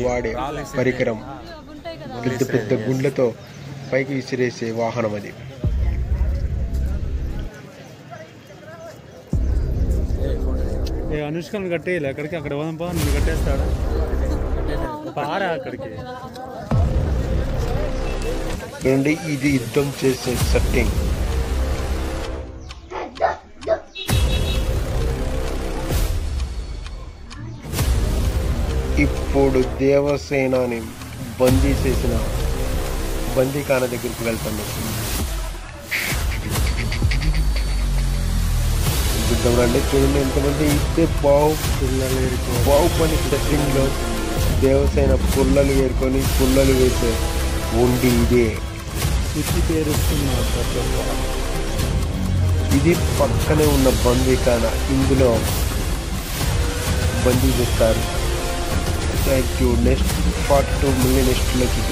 వాడే పరికరం. పెద్ద పెద్ద గుండ్లతో పైకి విసిరేసే వాహనం అది. అనుష్కను కట్టేయాలి అక్కడికి, అక్కడ పోదాంపా, నువ్వు కట్టేస్తాడా పారా అక్కడికి. చూడండి, ఇది యుద్ధం చేసే సెట్టింగ్. ఇప్పుడు దేవసేనని బందీ చేసిన బందీఖాన దగ్గరికి వెళ్తాను. యుద్ధం రండి, చూడండి ఎంతమంది. ఇదే బాహుబలి సెట్టింగ్ లో దేవసేన పుల్లలు ఏరుకొని పుల్లలు వేసే ఉండి ఇదే. ఇది పక్కనే ఉన్న బందీఖాన, ఇందులో బందీ చేస్తారు. Thank you. Next 42 million next లోకి